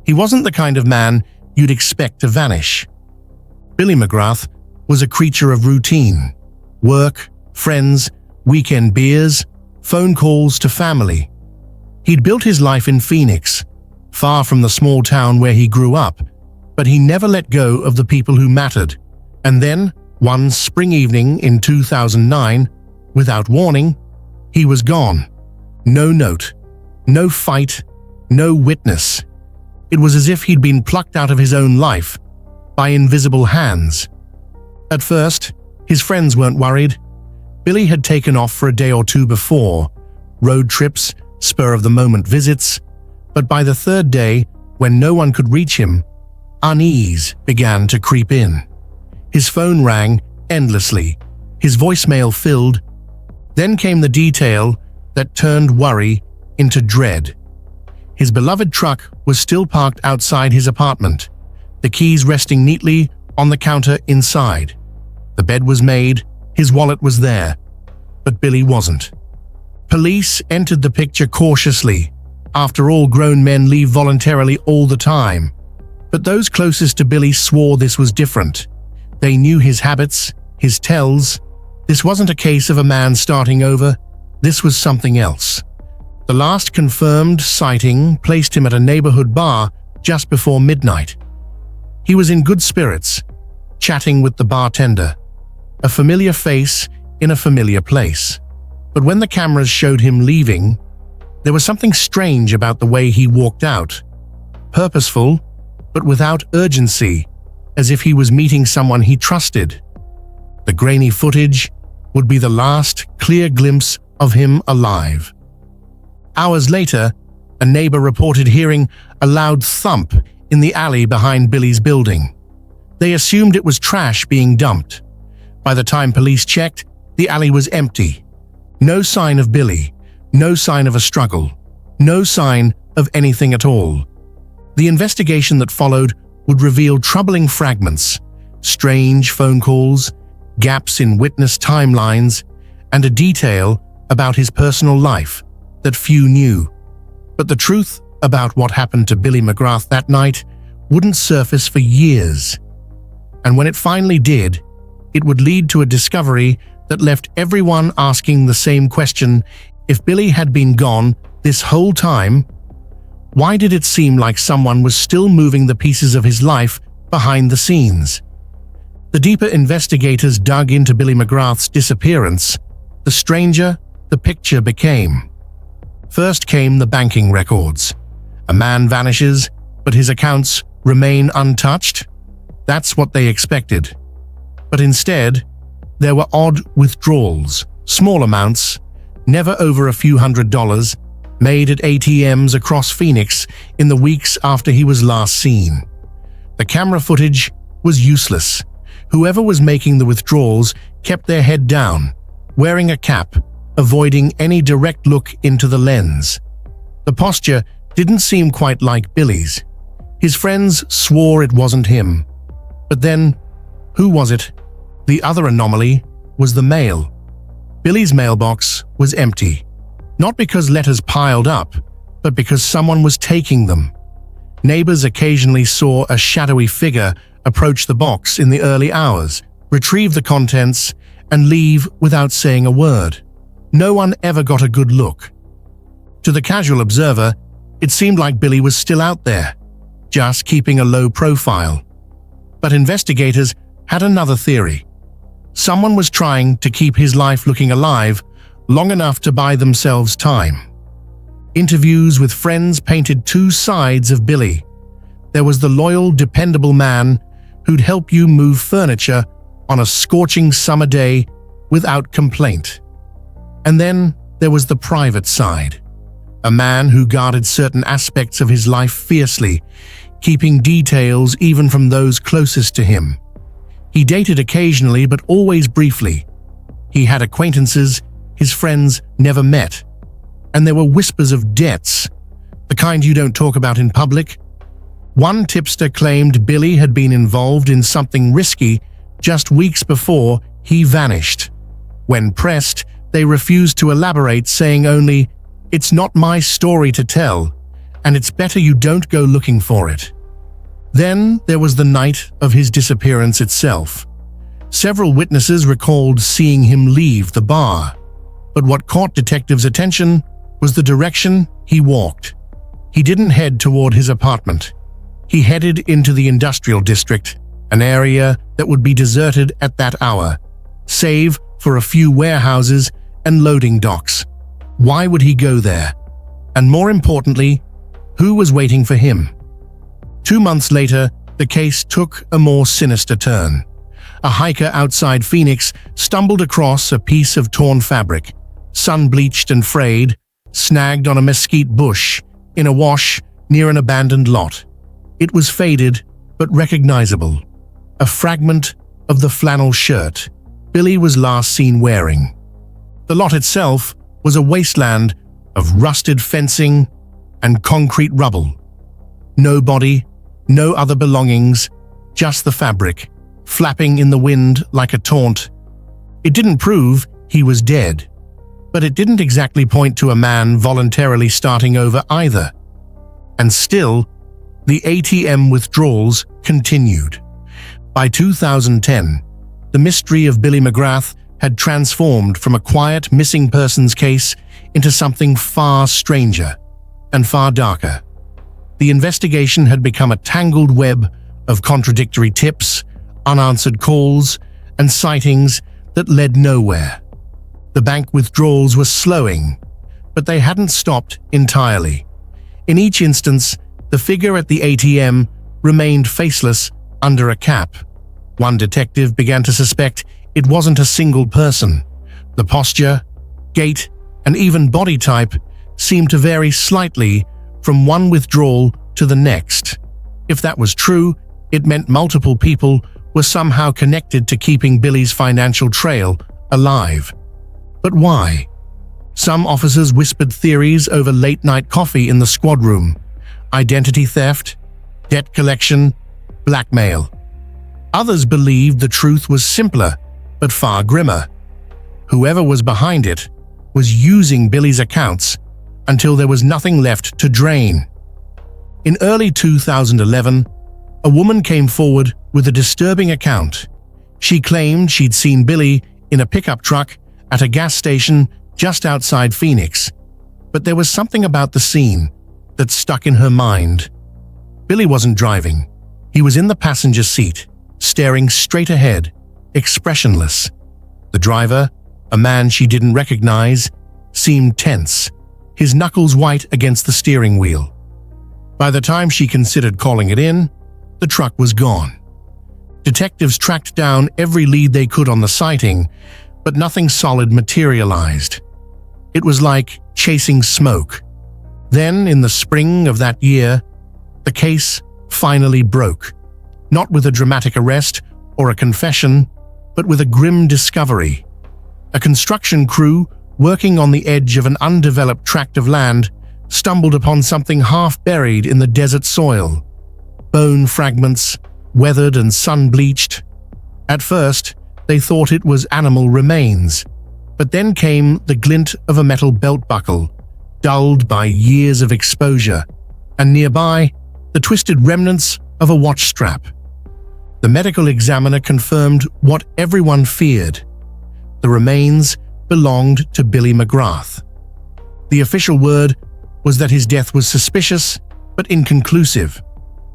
He wasn't the kind of man you'd expect to vanish. Billy McGrath was a creature of routine. Work, friends, weekend beers, phone calls to family. He'd built his life in Phoenix, far from the small town where he grew up, but he never let go of the people who mattered. And then, one spring evening in 2009, without warning, he was gone. No note, no fight, no witness. It was as if he'd been plucked out of his own life by invisible hands. At first, his friends weren't worried. Billy had taken off for a day or two before, road trips, spur-of-the-moment visits, but by the third day, when no one could reach him, unease began to creep in. His phone rang endlessly, his voicemail filled. Then came the detail that turned worry into dread. His beloved truck was still parked outside his apartment, the keys resting neatly on the counter inside. The bed was made, his wallet was there, but Billy wasn't. Police entered the picture cautiously. After all, grown men leave voluntarily all the time. But those closest to Billy swore this was different. They knew his habits, his tells. This wasn't a case of a man starting over. This was something else. The last confirmed sighting placed him at a neighborhood bar just before midnight. He was in good spirits, chatting with the bartender, a familiar face in a familiar place. But when the cameras showed him leaving, there was something strange about the way he walked out. Purposeful, but without urgency, as if he was meeting someone he trusted. The grainy footage would be the last clear glimpse of him alive. Hours later, a neighbor reported hearing a loud thump in the alley behind Billy's building. They assumed it was trash being dumped. By the time police checked, the alley was empty. No sign of Billy, no sign of a struggle, no sign of anything at all. The investigation that followed would reveal troubling fragments, strange phone calls, gaps in witness timelines, and a detail about his personal life that few knew. But the truth about what happened to Billy McGrath that night wouldn't surface for years. And when it finally did, it would lead to a discovery that left everyone asking the same question: if Billy had been gone this whole time, why did it seem like someone was still moving the pieces of his life behind the scenes? The deeper investigators dug into Billy McGrath's disappearance, the stranger the picture became. First came the banking records. A man vanishes, but his accounts remain untouched. That's what they expected. But instead, there were odd withdrawals, small amounts, never over a few $100s, made at ATMs across Phoenix in the weeks after he was last seen. The camera footage was useless. Whoever was making the withdrawals kept their head down, wearing a cap, avoiding any direct look into the lens. The posture didn't seem quite like Billy's. His friends swore it wasn't him. But then, who was it? The other anomaly was the mail. Billy's mailbox was empty, not because letters piled up, but because someone was taking them. Neighbors occasionally saw a shadowy figure approach the box in the early hours, retrieve the contents, and leave without saying a word. No one ever got a good look. To the casual observer, it seemed like Billy was still out there, just keeping a low profile. But investigators had another theory. Someone was trying to keep his life looking alive long enough to buy themselves time. Interviews with friends painted two sides of Billy. There was the loyal, dependable man who'd help you move furniture on a scorching summer day without complaint. And then there was the private side, a man who guarded certain aspects of his life fiercely, keeping details even from those closest to him. He dated occasionally, but always briefly. He had acquaintances his friends never met. And there were whispers of debts, the kind you don't talk about in public. One tipster claimed Billy had been involved in something risky just weeks before he vanished. When pressed, they refused to elaborate, saying only, "It's not my story to tell," and it's better you don't go looking for it. Then there was the night of his disappearance itself. Several witnesses recalled seeing him leave the bar, but what caught detectives' attention was the direction he walked. He didn't head toward his apartment. He headed into the industrial district, an area that would be deserted at that hour, save for a few warehouses and loading docks. Why would he go there? And more importantly, who was waiting for him? 2 months later, the case took a more sinister turn. A hiker outside Phoenix stumbled across a piece of torn fabric, sun-bleached and frayed, snagged on a mesquite bush in a wash near an abandoned lot. It was faded but recognizable, a fragment of the flannel shirt Billy was last seen wearing. The lot itself was a wasteland of rusted fencing and concrete rubble. No body, no other belongings, just the fabric, flapping in the wind like a taunt. It didn't prove he was dead, but it didn't exactly point to a man voluntarily starting over either. And still, the ATM withdrawals continued. By 2010, the mystery of Billy McGrath had transformed from a quiet missing persons case into something far stranger and far darker. The investigation had become a tangled web of contradictory tips, unanswered calls, and sightings that led nowhere. The bank withdrawals were slowing, but they hadn't stopped entirely. In each instance, the figure at the ATM remained faceless under a cap. One detective began to suspect it wasn't a single person. The posture, gait, and even body type seemed to vary slightly from one withdrawal to the next. If that was true, it meant multiple people were somehow connected to keeping Billy's financial trail alive. But why? Some officers whispered theories over late-night coffee in the squad room, identity theft, debt collection, blackmail. Others believed the truth was simpler, but far grimmer. Whoever was behind it was using Billy's accounts until there was nothing left to drain. In early 2011, a woman came forward with a disturbing account. She claimed she'd seen Billy in a pickup truck at a gas station just outside Phoenix, but there was something about the scene that stuck in her mind. Billy wasn't driving. He was in the passenger seat, staring straight ahead, expressionless. The driver, a man she didn't recognize, seemed tense, his knuckles white against the steering wheel. By the time she considered calling it in, the truck was gone. Detectives tracked down every lead they could on the sighting, but nothing solid materialized. It was like chasing smoke. Then, in the spring of that year, the case finally broke, not with a dramatic arrest or a confession, but with a grim discovery. A construction crew working on the edge of an undeveloped tract of land stumbled upon something half buried in the desert soil. Bone fragments, weathered and sun-bleached. At first, they thought it was animal remains, but then came the glint of a metal belt buckle, dulled by years of exposure, and nearby, the twisted remnants of a watch strap. The medical examiner confirmed what everyone feared. The remains belonged to Billy McGrath. The official word was that his death was suspicious, but inconclusive.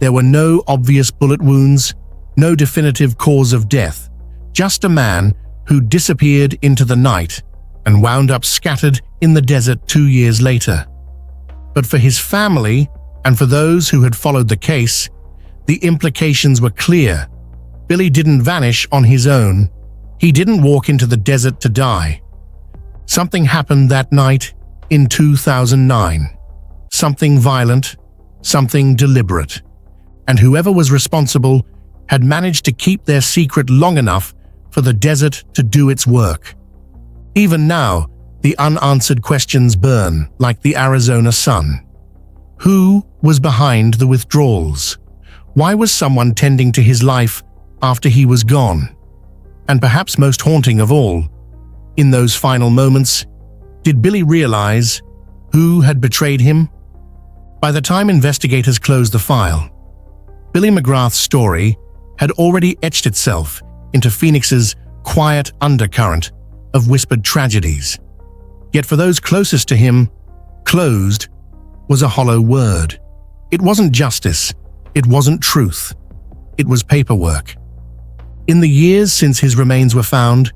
There were no obvious bullet wounds, no definitive cause of death, just a man who disappeared into the night and wound up scattered in the desert 2 years later. But for his family and for those who had followed the case, the implications were clear. Billy didn't vanish on his own. He didn't walk into the desert to die. Something happened that night in 2009. Something violent, something deliberate. And whoever was responsible had managed to keep their secret long enough for the desert to do its work. Even now, the unanswered questions burn like the Arizona sun. Who was behind the withdrawals? Why was someone tending to his life after he was gone? And perhaps most haunting of all, in those final moments, did Billy realize who had betrayed him? By the time investigators closed the file, Billy McGrath's story had already etched itself into Phoenix's quiet undercurrent of whispered tragedies. Yet for those closest to him, closed was a hollow word. It wasn't justice, it wasn't truth, it was paperwork. In the years since his remains were found,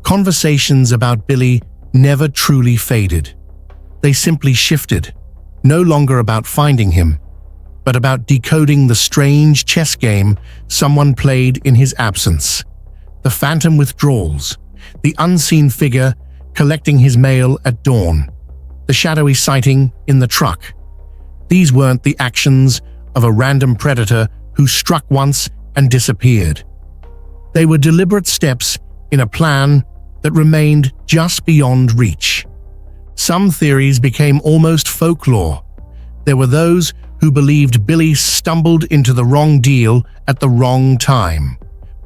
conversations about Billy never truly faded. They simply shifted, no longer about finding him, but about decoding the strange chess game someone played in his absence. The phantom withdrawals, the unseen figure collecting his mail at dawn, the shadowy sighting in the truck. These weren't the actions of a random predator who struck once and disappeared. They were deliberate steps in a plan that remained just beyond reach. Some theories became almost folklore. There were those who believed Billy stumbled into the wrong deal at the wrong time,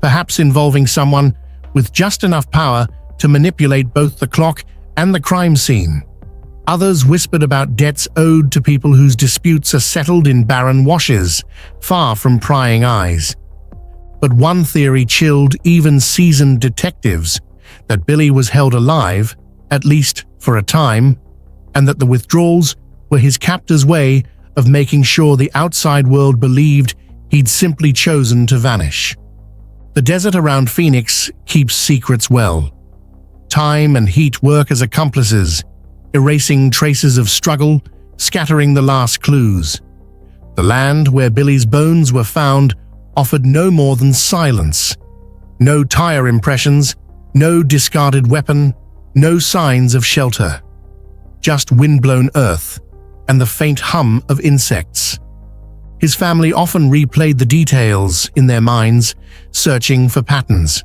perhaps involving someone with just enough power to manipulate both the clock and the crime scene. Others whispered about debts owed to people whose disputes are settled in barren washes, far from prying eyes. But one theory chilled even seasoned detectives: that Billy was held alive, at least for a time, and that the withdrawals were his captor's way of making sure the outside world believed he'd simply chosen to vanish. The desert around Phoenix keeps secrets well. Time and heat work as accomplices, erasing traces of struggle, scattering the last clues. The land where Billy's bones were found offered no more than silence. No tire impressions, no discarded weapon, no signs of shelter. Just windblown earth and the faint hum of insects. His family often replayed the details in their minds, searching for patterns.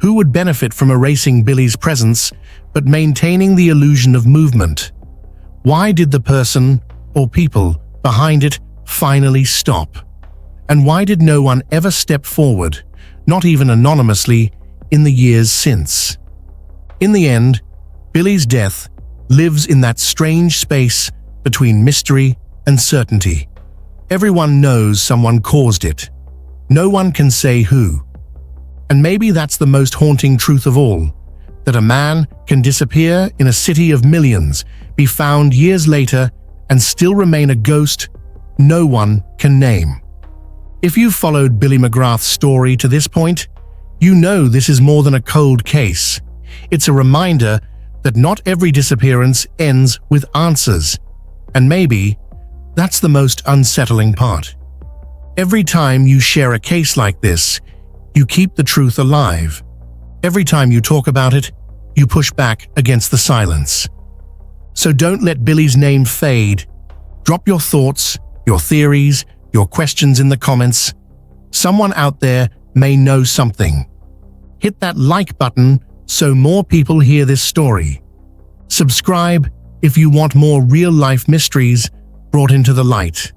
Who would benefit from erasing Billy's presence but maintaining the illusion of movement? Why did the person, or people, behind it finally stop? And why did no one ever step forward, not even anonymously, in the years since? In the end, Billy's death lives in that strange space between mystery and certainty. Everyone knows someone caused it. No one can say who. And maybe that's the most haunting truth of all, that a man can disappear in a city of millions, be found years later, and still remain a ghost no one can name. If you've followed Billy McGrath's story to this point, you know this is more than a cold case. It's a reminder that not every disappearance ends with answers. And maybe that's the most unsettling part. Every time you share a case like this, you keep the truth alive. Every time you talk about it, you push back against the silence. So don't let Billy's name fade. Drop your thoughts, your theories, your questions in the comments. Someone out there may know something. Hit that like button so more people hear this story. Subscribe if you want more real-life mysteries brought into the light.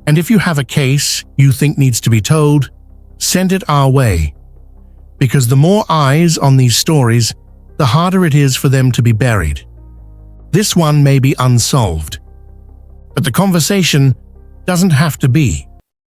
And if you have a case you think needs to be told, send it our way. Because the more eyes on these stories, the harder it is for them to be buried. This one may be unsolved, but the conversation doesn't have to be.